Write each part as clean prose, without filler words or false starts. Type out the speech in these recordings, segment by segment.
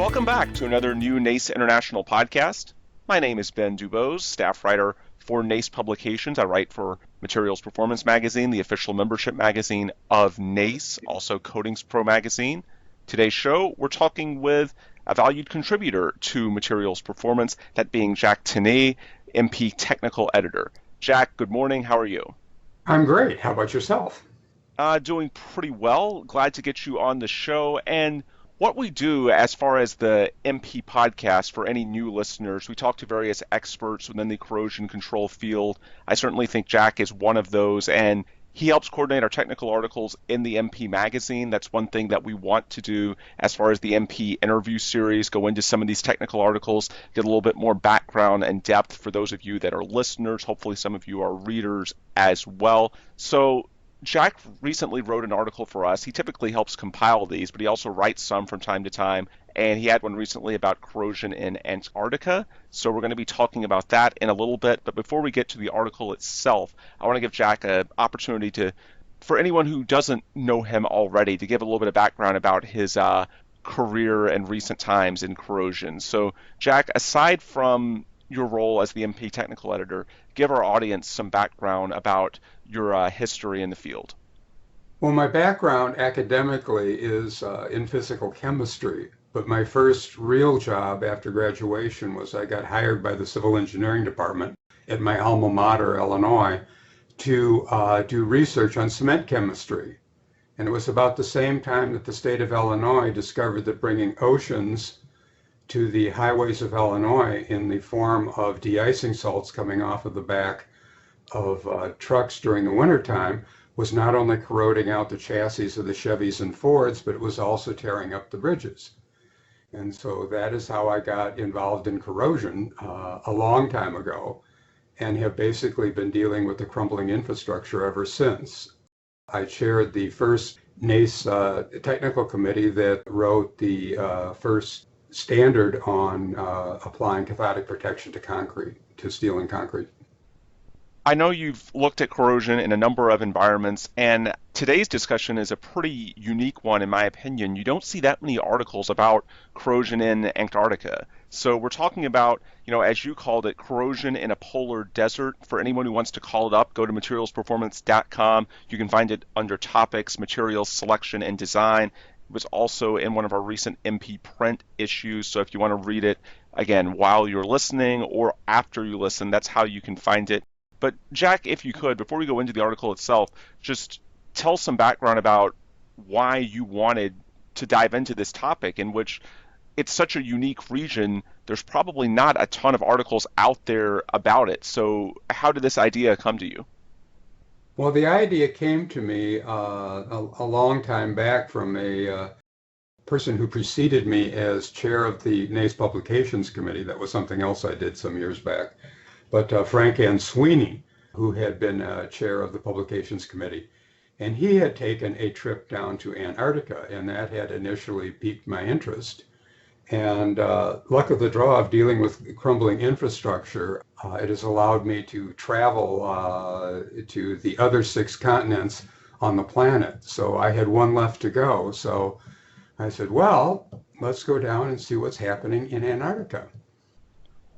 Welcome back to another new NACE International podcast. My name is Ben Dubose, staff writer for NACE Publications. I write for Materials Performance Magazine, the official membership magazine of NACE, also Coatings Pro Magazine. Today's show, we're talking with a valued contributor to Materials Performance, that being Jack Tenay, MP Technical Editor. Jack, good morning. How are you? I'm great. How about yourself? Doing pretty well. Glad to get you on the show. And what we do as far as the MP podcast for any new listeners, we talk to various experts within the corrosion control field. I certainly think Jack is one of those, and he helps coordinate our technical articles in the MP magazine. That's one thing that we want to do as far as the MP interview series, go into some of these technical articles, get a little bit more background and depth for those of you that are listeners. Hopefully some of you are readers as well. So Jack recently wrote an article for us. He typically helps compile these, but he also writes some from time to time. And he had one recently about corrosion in Antarctica. So we're going to be talking about that in a little bit. But before we get to the article itself, I want to give Jack an opportunity to, for anyone who doesn't know him already, to give a little bit of background about his career and recent times in corrosion. So Jack, aside from your role as the MP technical editor, give our audience some background about your history in the field. Well, my background academically is in physical chemistry, but my first real job after graduation was I got hired by the civil engineering department at my alma mater, Illinois, to do research on cement chemistry. And it was about the same time that the state of Illinois discovered that bringing oceans to the highways of Illinois in the form of de-icing salts coming off of the back of trucks during the wintertime was not only corroding out the chassis of the Chevys and Fords, but it was also tearing up the bridges. And so that is how I got involved in corrosion a long time ago, and have basically been dealing with the crumbling infrastructure ever since. I chaired the first NACE technical committee that wrote the first standard on applying cathodic protection to concrete, to steel and concrete. I know you've looked at corrosion in a number of environments, and today's discussion is a pretty unique one in my opinion. You don't see that many articles about corrosion in Antarctica. So we're talking about, as you called it, corrosion in a polar desert. For anyone who wants to call it up, go to materialsperformance.com. You can find it under topics, materials, selection, and design. It was also in one of our recent MP print issues, so if you want to read it, again, while you're listening or after you listen, that's how you can find it. But Jack, if you could, before we go into the article itself, just tell some background about why you wanted to dive into this topic, in which it's such a unique region. There's probably not a ton of articles out there about it. So how did this idea come to you? Well, the idea came to me a long time back from a person who preceded me as chair of the NACE Publications Committee. That was something else I did some years back. But Frank Ann Sweeney, who had been chair of the Publications Committee, and he had taken a trip down to Antarctica, and that had initially piqued my interest. And luck of the draw of dealing with crumbling infrastructure, it has allowed me to travel to the other 6 continents on the planet. So I had one left to go. So I said, well, let's go down and see what's happening in Antarctica.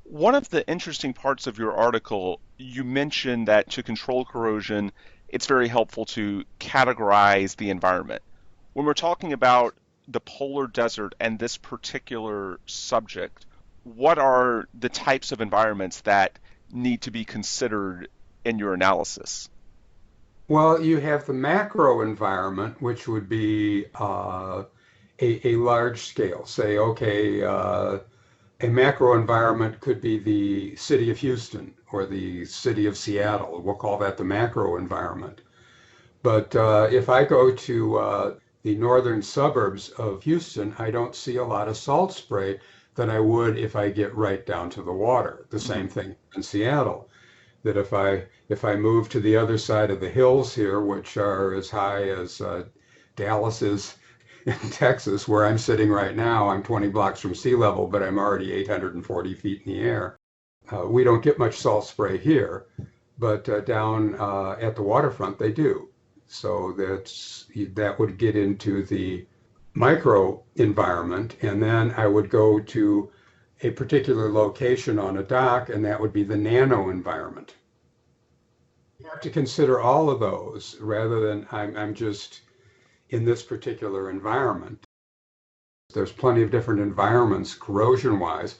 One of the interesting parts of your article, you mentioned that to control corrosion, it's very helpful to categorize the environment. When we're talking about the polar desert and this particular subject, what are the types of environments that need to be considered in your analysis? Well, you have the macro environment, which would be a large scale. Say, okay, a macro environment could be the city of Houston or the city of Seattle. We'll call that the macro environment. But if I go to the northern suburbs of Houston, I don't see a lot of salt spray that I would if I get right down to the water. The same thing in Seattle. That if I move to the other side of the hills here, which are as high as Dallas is in Texas, where I'm sitting right now, I'm 20 blocks from sea level, but I'm already 840 feet in the air. We don't get much salt spray here, but down at the waterfront they do. So that would get into the micro environment, and then I would go to a particular location on a dock, and that would be the nano environment. You have to consider all of those rather than I'm just in this particular environment. There's plenty of different environments corrosion wise,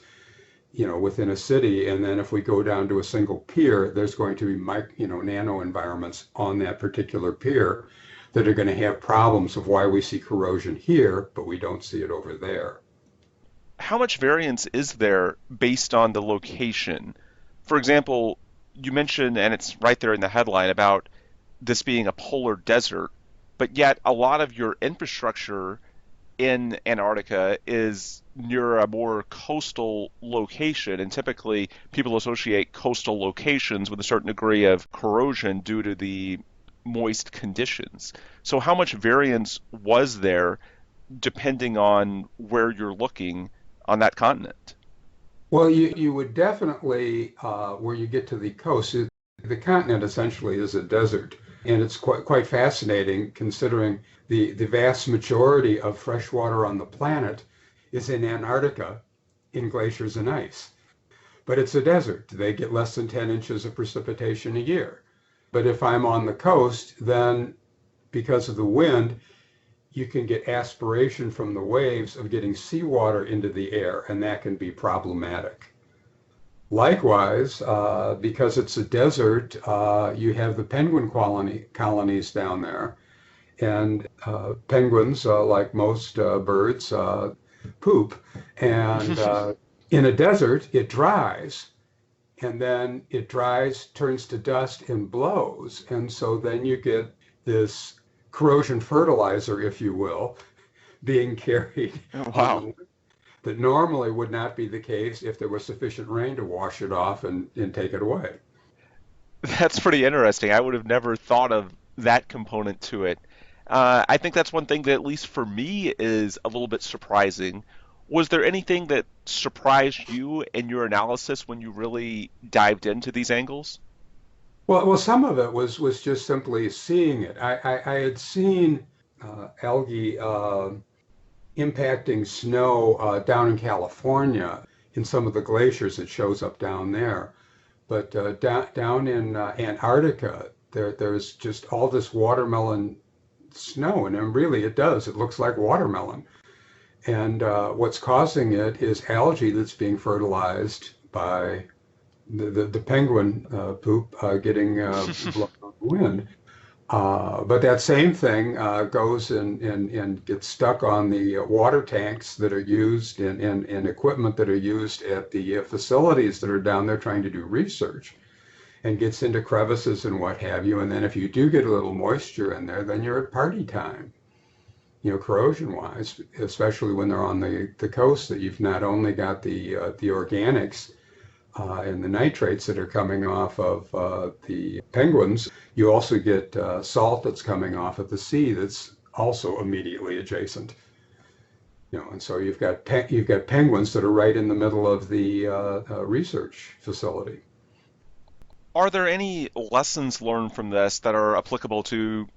within a city. And then if we go down to a single pier, there's going to be, nano environments on that particular pier that are going to have problems of why we see corrosion here, but we don't see it over there. How much variance is there based on the location? For example, you mentioned, and it's right there in the headline, about this being a polar desert, but yet a lot of your infrastructure in Antarctica is near a more coastal location, and typically people associate coastal locations with a certain degree of corrosion due to the moist conditions. So, how much variance was there depending on where you're looking on that continent? Well, you would definitely, where you get to the coast, the continent essentially is a desert. And it's quite fascinating considering the vast majority of fresh water on the planet is in Antarctica in glaciers and ice. But it's a desert. They get less than 10 inches of precipitation a year. But if I'm on the coast, then because of the wind, you can get aspiration from the waves of getting seawater into the air, and that can be problematic. Likewise, because it's a desert, you have the penguin colonies down there. And penguins, like most birds, poop. And in a desert, it dries. And then it dries, turns to dust, and blows. And so then you get this corrosion fertilizer, if you will, being carried on Wow, the that normally would not be the case if there was sufficient rain to wash it off and take it away. that's pretty interesting. I would have never thought of that component to it. I think that's one thing that, at least for me, is a little bit surprising. Was there anything that surprised you in your analysis when you really dived into these angles? Well, some of it was just simply seeing it. I had seen algae impacting snow down in California in some of the glaciers. It shows up down there. But down in Antarctica, there's just all this watermelon snow, and really it does. It looks like watermelon. And what's causing it is algae that's being fertilized by the penguin poop getting blown on the wind. But that same thing goes and gets stuck on the water tanks that are used and equipment that are used at the facilities that are down there trying to do research and gets into crevices and what have you. And then if you do get a little moisture in there, then you're at party time, corrosion wise, especially when they're on the coast, that you've not only got the organics and the nitrates that are coming off of the penguins, you also get salt that's coming off of the sea that's also immediately adjacent. And so you've got penguins that are right in the middle of the research facility. Are there any lessons learned from this that are applicable to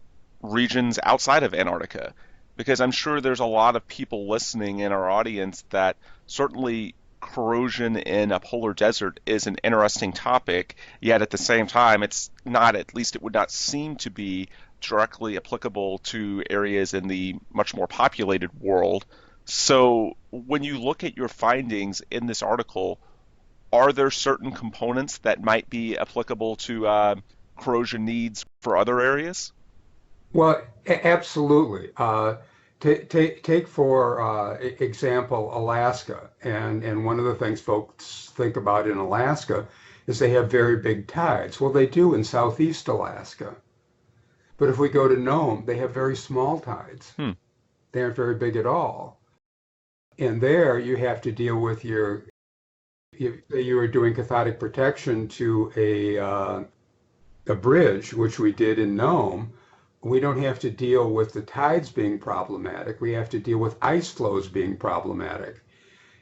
regions outside of Antarctica? Because I'm sure there's a lot of people listening in our audience that certainly corrosion in a polar desert is an interesting topic, yet at the same time, it's not, at least it would not seem to be directly applicable to areas in the much more populated world. So when you look at your findings in this article, are there certain components that might be applicable to corrosion needs for other areas? Well, absolutely. Take for example Alaska, and one of the things folks think about in Alaska is they have very big tides. Well, they do in southeast Alaska, but if we go to Nome, they have very small tides. Hmm. They aren't very big at all. And there you have to deal with if you were doing cathodic protection to a bridge, which we did in Nome. We don't have to deal with the tides being problematic. We have to deal with ice flows being problematic.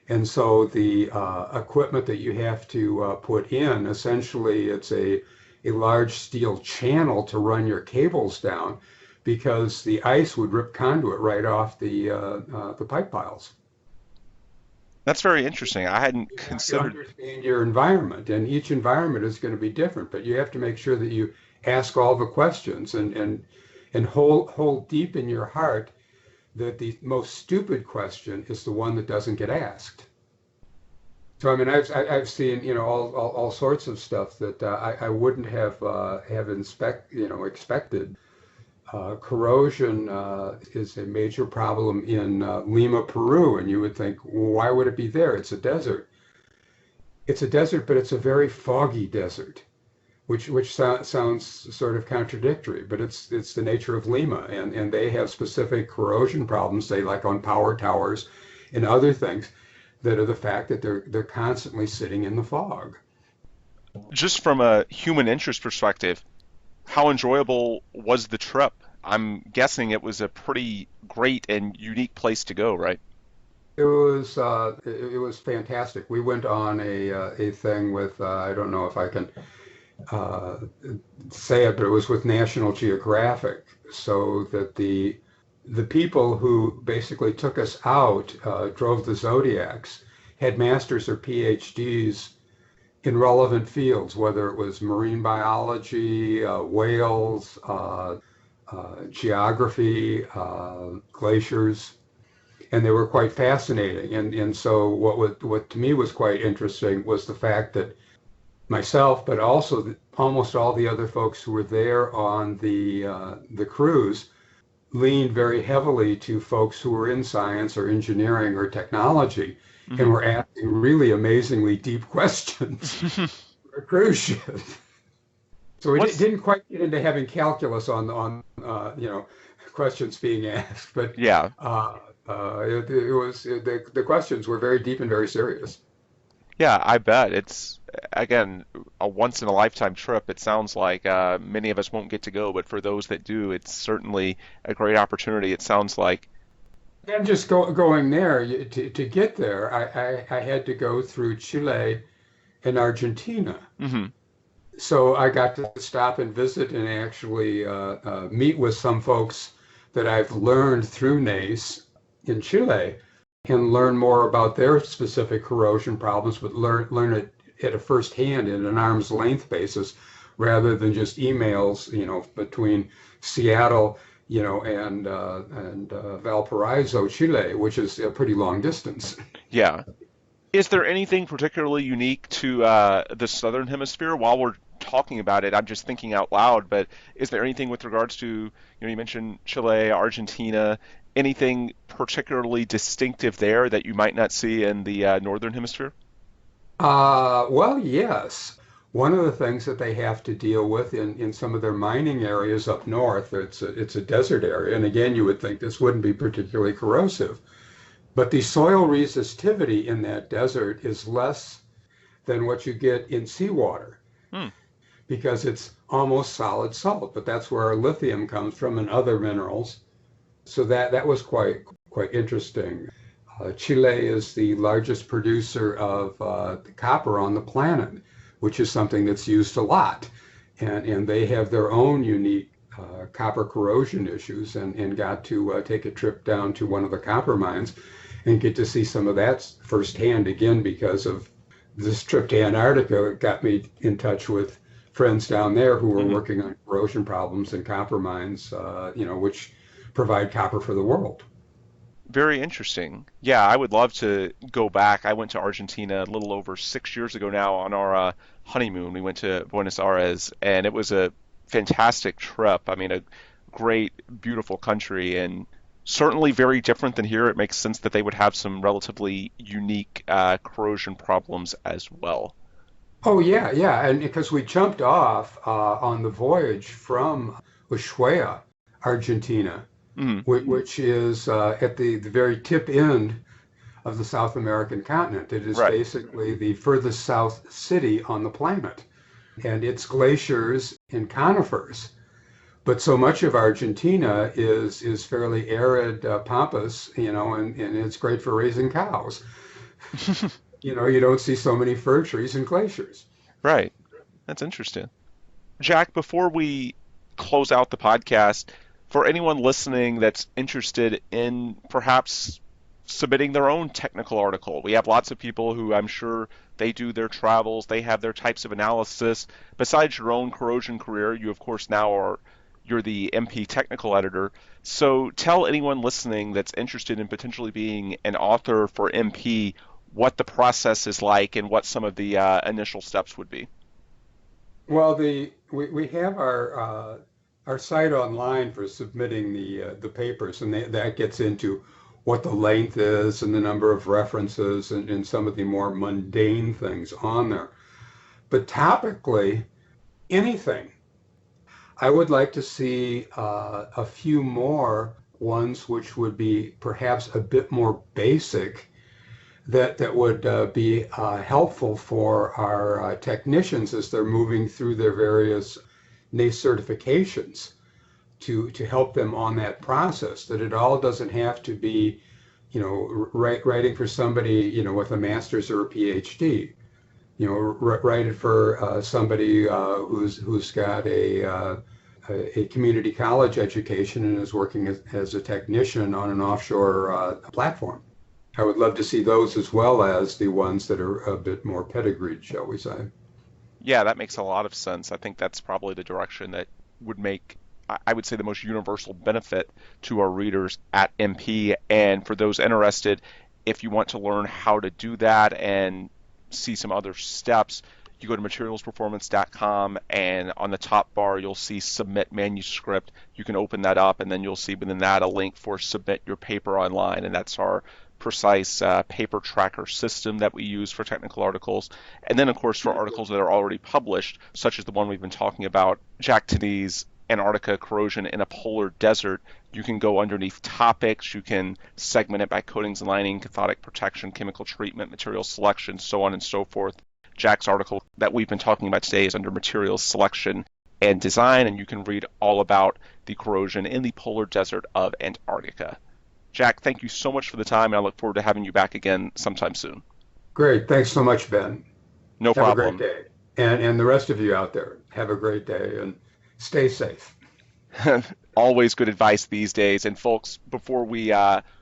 And so the equipment that you have to put in, essentially, it's a large steel channel to run your cables down because the ice would rip conduit right off the pipe piles. That's very interesting. I hadn't You have to considered. understand your environment, and each environment is going to be different, but you have to make sure that you ask all the questions and hold deep in your heart that the most stupid question is the one that doesn't get asked. So I mean, I've seen all sorts of stuff that I wouldn't have expected. Corrosion is a major problem in Lima, Peru, and you would think, well, why would it be there? It's a desert. It's a desert, but it's a very foggy desert, which sounds sort of contradictory, but it's the nature of Lima, and they have specific corrosion problems, say like on power towers and other things, that are the fact that they're constantly sitting in the fog. Just from a human interest perspective, how enjoyable was the trip? I'm guessing it was a pretty great and unique place to go, right? It was fantastic. We went on a thing with I don't know if I can uh, say it, but it was with National Geographic, so that the people who basically took us out, drove the Zodiacs, had masters or PhDs in relevant fields, whether it was marine biology, whales, geography, glaciers, and they were quite fascinating. And so what to me was quite interesting was the fact that myself, but also almost all the other folks who were there on the cruise leaned very heavily to folks who were in science or engineering or technology and Hmm. were asking really amazingly deep questions for a cruise ship. So we What's didn't quite get into having calculus on questions being asked, but yeah. the questions were very deep and very serious. Yeah, I bet. It's, again, a once in a lifetime trip. It sounds like many of us won't get to go, but for those that do, it's certainly a great opportunity. It sounds like. And just going there to get there, I had to go through Chile and Argentina. Hmm. So I got to stop and visit and actually meet with some folks that I've learned through NACE in Chile and learn more about their specific corrosion problems, but learn it at a first hand in an arm's length basis rather than just emails, between Seattle, and Valparaiso, Chile, which is a pretty long distance. Yeah. Is there anything particularly unique to the Southern Hemisphere? While we're talking about it, I'm just thinking out loud, but is there anything with regards to, you mentioned Chile, Argentina, anything particularly distinctive there that you might not see in the Northern Hemisphere? Well, yes. One of the things that they have to deal with in some of their mining areas up north, it's a desert area, and again, you would think this wouldn't be particularly corrosive, but the soil resistivity in that desert is less than what you get in seawater Hmm. because it's almost solid salt, but that's where our lithium comes from and other minerals. So that was quite interesting. Chile is the largest producer of copper on the planet, which is something that's used a lot. And they have their own unique copper corrosion issues and got to take a trip down to one of the copper mines and get to see some of that firsthand again because of this trip to Antarctica. It got me in touch with friends down there who were Hmm. working on corrosion problems in copper mines, which provide copper for the world. Very interesting. Yeah, I would love to go back. I went to Argentina a little over 6 years ago now on our honeymoon. We went to Buenos Aires, and it was a fantastic trip. I mean, a great, beautiful country, and certainly very different than here. It makes sense that they would have some relatively unique corrosion problems as well. Oh yeah, yeah, and because we jumped off on the voyage from Ushuaia, Argentina, Hmm. which is at the very tip end of the South American continent. It is Right. basically the furthest south city on the planet, and it's glaciers and conifers. But so much of Argentina is fairly arid, pampas, and it's great for raising cows. You don't see so many fir trees and glaciers. Right. That's interesting. Jack, before we close out the podcast, For anyone listening that's interested in perhaps submitting their own technical article, we have lots of people who I'm sure they do their travels, they have their types of analysis. Besides your own corrosion career, you of course now are you're the MP technical editor. So tell anyone listening that's interested in potentially being an author for MP what the process is like and what some of the initial steps would be. Well, we have our site online for submitting the papers, and that gets into what the length is and the number of references and some of the more mundane things on there. But topically, anything. I would like to see a few more ones which would be perhaps a bit more basic that would be helpful for our technicians as they're moving through their various NACE certifications to help them on that process. That it all doesn't have to be, writing for somebody, with a master's or a PhD. Write it for somebody who's got a community college education and is working as a technician on an offshore platform. I would love to see those as well as the ones that are a bit more pedigreed, shall we say. Yeah, that makes a lot of sense. I think that's probably the direction that would make, I would say, the most universal benefit to our readers at MP. And for those interested, if you want to learn how to do that and see some other steps, you go to materialsperformance.com, and on the top bar you'll see submit manuscript. You can open that up, and then you'll see within that a link for submit your paper online, and that's our precise paper tracker system that we use for technical articles. And then, of course, for articles that are already published, such as the one we've been talking about, Jack Tenney's Antarctica corrosion in a polar desert, you can go underneath topics, you can segment it by coatings and lining, cathodic protection, chemical treatment, material selection, so on and so forth. Jack's article that we've been talking about today is under materials selection and design, and you can read all about the corrosion in the polar desert of Antarctica. Jack, thank you so much for the time, and I look forward to having you back again sometime soon. Great. Thanks so much, Ben. No Have a great problem. day. And the rest of you out there, have a great day and stay safe. Always good advice these days. And folks, before we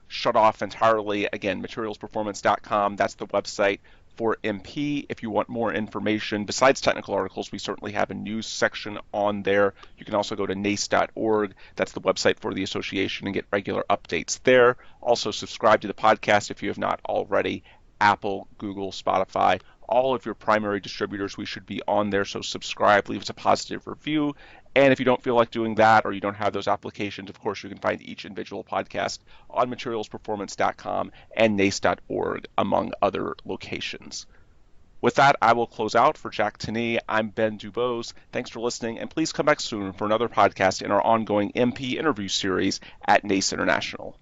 shut off entirely, again, materialsperformance.com, that's the website for MP. If you want more information besides technical articles, we certainly have a news section on there. You can also go to nace.org. That's the website for the association, and get regular updates there. Also, subscribe to the podcast if you have not already. Apple, Google, Spotify, all of your primary distributors, we should be on there. So subscribe, leave us a positive review. And if you don't feel like doing that, or you don't have those applications, of course, you can find each individual podcast on materialsperformance.com and nace.org, among other locations. With that, I will close out. For Jack Tenney, I'm Ben Dubose. Thanks for listening, and please come back soon for another podcast in our ongoing MP interview series at NACE International.